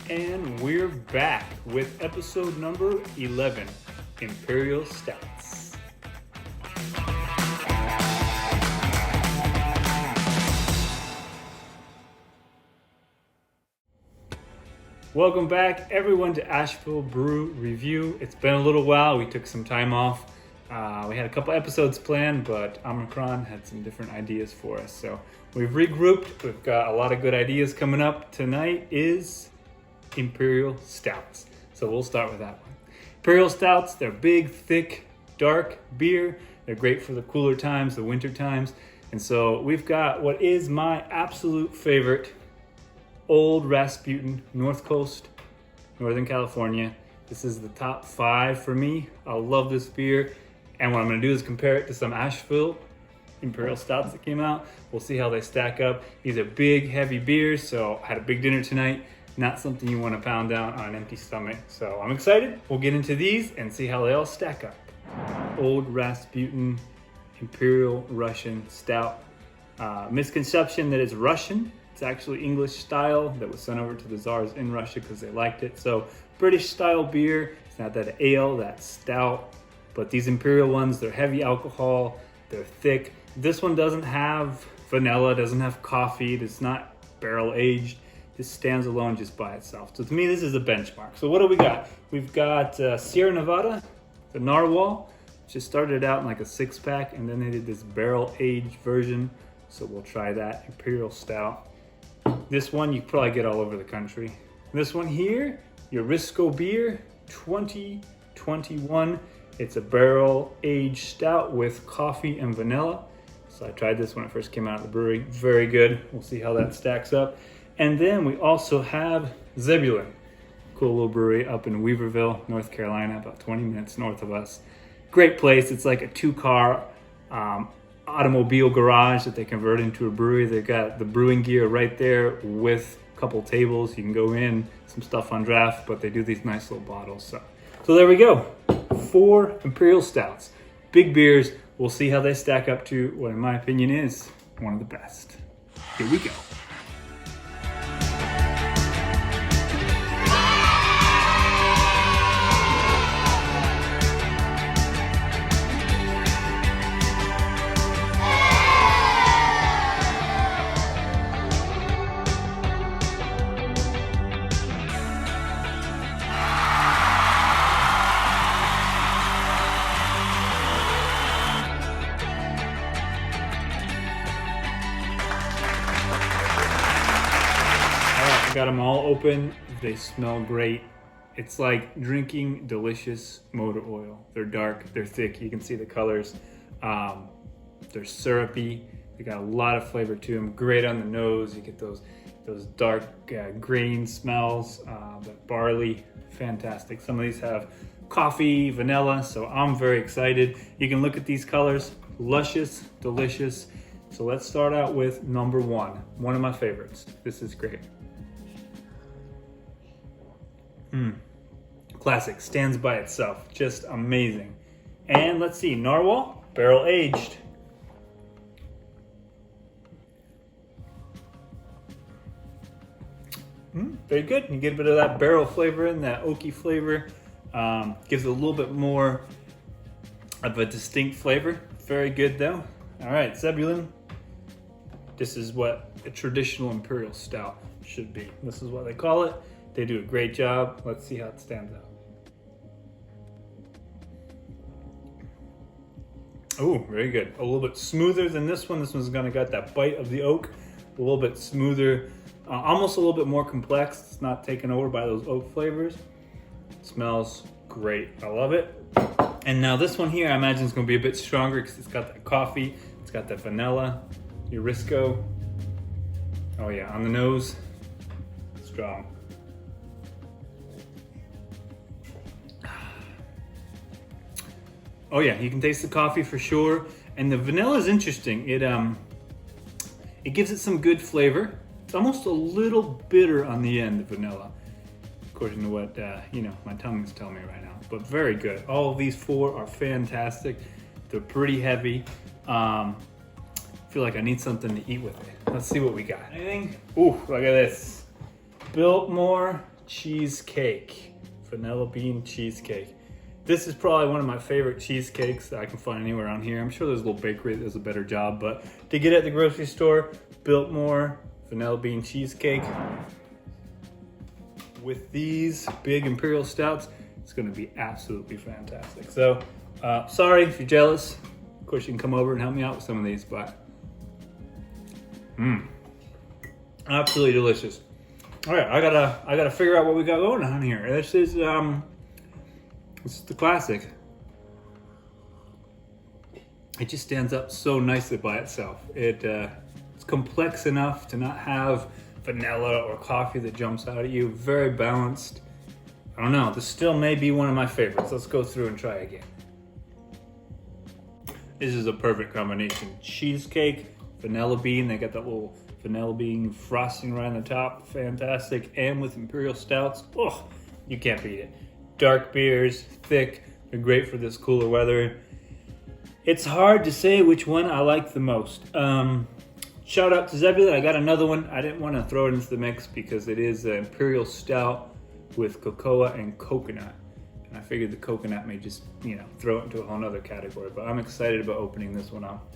And we're back with episode number 11, Imperial Stouts. Welcome back, everyone, to Asheville Brew Review. It's been a little while. We took some time off. We had a couple episodes planned, but Omicron had some different ideas for us. So we've regrouped. We've got a lot of good ideas coming up. Tonight is Imperial Stouts. So we'll start with that one. Imperial Stouts, they're big, thick, dark beer. They're great for the cooler times, the winter times. And so we've got what is my absolute favorite, Old Rasputin, North Coast, Northern California. This is the top 5 for me. I love this beer. And what I'm going to do is compare it to some Asheville Imperial Stouts that came out. We'll see how they stack up. These are big, heavy beers, so I had a big dinner tonight. Not something you want to pound down on an empty stomach. So I'm excited. We'll get into these and see how they all stack up. Old Rasputin Imperial Russian Stout. Misconception that it's Russian. It's actually English style that was sent over to the Tsars in Russia because they liked it. So British style beer. It's not that ale, that's stout. But these Imperial ones, they're heavy alcohol, they're thick. This one doesn't have vanilla, doesn't have coffee, it's not barrel aged. This stands alone just by itself. So to me, this is a benchmark. So what do we got? We've got Sierra Nevada, the Narwhal. Just started out in like a 6-pack, and then they did this barrel aged version. So we'll try that, Imperial Stout. This one you probably get all over the country. This one here, Eurisko beer, 2021. It's a barrel aged stout with coffee and vanilla. So I tried this when it first came out of the brewery. Very good. We'll see how that stacks up. And then we also have Zebulon. Cool little brewery up in Weaverville, North Carolina, about 20 minutes north of us. Great place. It's like a 2-car automobile garage that they convert into a brewery. They've got the brewing gear right there with a couple tables. You can go in, some stuff on draft, but they do these nice little bottles. So there we go. 4 Imperial Stouts. Big beers. We'll see how they stack up to what, in my opinion, is one of the best. Here we go. Got them all open. They smell great. It's like drinking delicious motor oil. They're dark, they're thick. You can see the colors. They're syrupy. They got a lot of flavor to them. Great on the nose. You get those dark grain smells. The barley, fantastic. Some of these have coffee, vanilla. So I'm very excited. You can look at these colors. Luscious, delicious. So let's start out with number 1. One of my favorites. This is great. Classic, stands by itself, just amazing. And let's see, Narwhal, barrel aged. Very good. You get a bit of that barrel flavor in, that oaky flavor. Gives it a little bit more of a distinct flavor. Very good though. All right, Zebulon. This is what a traditional Imperial Stout should be. This is what they call it. They do a great job. Let's see how it stands out. Oh, very good. A little bit smoother than this one. This one's gonna got that bite of the oak. A little bit smoother, almost a little bit more complex. It's not taken over by those oak flavors. It smells great. I love it. And now this one here, I imagine is gonna be a bit stronger because it's got that coffee. It's got that vanilla, Eurisko. Oh yeah, on the nose, strong. Oh yeah, you can taste the coffee for sure. And the vanilla is interesting. It gives it some good flavor. It's almost a little bitter on the end, the vanilla, according to what my tongue is telling me right now. But very good. All of these 4 are fantastic. They're pretty heavy. I feel like I need something to eat with it. Let's see what we got. Anything? Ooh, look at this. Biltmore cheesecake. Vanilla bean cheesecake. This is probably one of my favorite cheesecakes that I can find anywhere around here. I'm sure there's a little bakery that does a better job, but to get at the grocery store, Biltmore vanilla bean cheesecake with these big Imperial Stouts, it's gonna be absolutely fantastic. So, sorry if you're jealous. Of course, you can come over and help me out with some of these, but absolutely delicious. All right, I gotta figure out what we got going on here. This is the classic. It just stands up so nicely by itself. It's complex enough to not have vanilla or coffee that jumps out at you. Very balanced. I don't know, this still may be one of my favorites. Let's go through and try again. This is a perfect combination. Cheesecake, vanilla bean, they got that little vanilla bean frosting right on the top, fantastic. And with Imperial Stouts, oh, you can't beat it. Dark beers, thick, they're great for this cooler weather. It's hard to say which one I like the most. Shout out to Zebulon, I got another one. I didn't want to throw it into the mix because it is an Imperial Stout with cocoa and coconut. And I figured the coconut may just, throw it into a whole nother category, but I'm excited about opening this one up.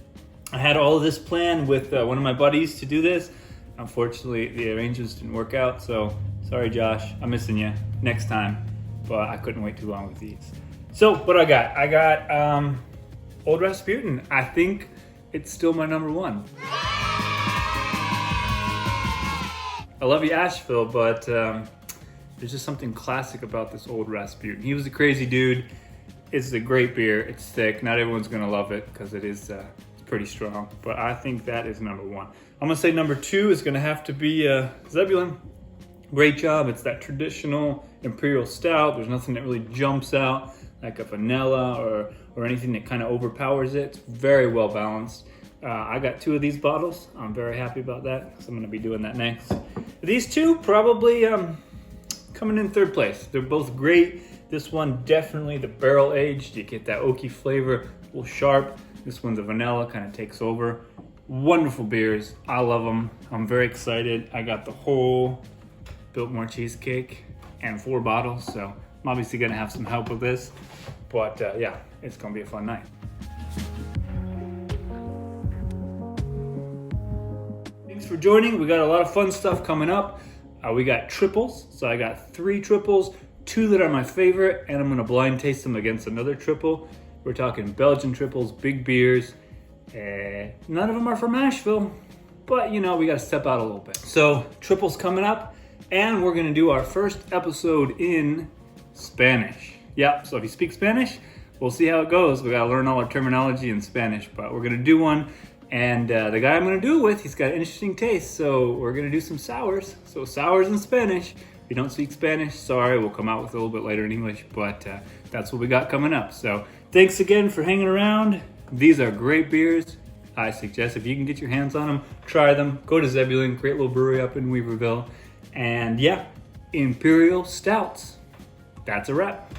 I had all of this planned with one of my buddies to do this. Unfortunately, the arrangements didn't work out, so sorry Josh, I'm missing you next time, but I couldn't wait too long with these. So what do I got? I got Old Rasputin. I think it's still my number one. I love you, Asheville, but there's just something classic about this Old Rasputin. He was a crazy dude. It's a great beer. It's thick. Not everyone's gonna love it because it is it's pretty strong, but I think that is number one. I'm gonna say number two is gonna have to be Zebulon. Great job. It's that traditional Imperial Stout. There's nothing that really jumps out like a vanilla or anything that kind of overpowers it. It's very well balanced. I got two of these bottles. I'm very happy about that, so I'm gonna be doing that next. These two probably coming in third place. They're both great. This one definitely the barrel aged. You get that oaky flavor, a little sharp. This one the vanilla kind of takes over. Wonderful beers. I love them. I'm very excited. I got the whole Biltmore cheesecake and 4 bottles, so I'm obviously gonna have some help with this. But yeah, it's gonna be a fun night. Thanks for joining. We got a lot of fun stuff coming up. We got triples, so I got 3 triples, 2 that are my favorite, and I'm gonna blind taste them against another triple. We're talking Belgian triples, big beers. None of them are from Asheville, but we gotta step out a little bit. So triples coming up, and we're gonna do our first episode in Spanish. Yep, so if you speak Spanish, we'll see how it goes. We gotta learn all our terminology in Spanish, but we're gonna do one. And the guy I'm gonna do it with, he's got an interesting taste, so we're gonna do some sours. So sours in Spanish. If you don't speak Spanish, sorry, we'll come out with a little bit later in English, but that's what we got coming up. So thanks again for hanging around. These are great beers. I suggest if you can get your hands on them, try them. Go to Zebulon, great little brewery up in Weaverville. And yeah, Imperial Stouts. That's a wrap.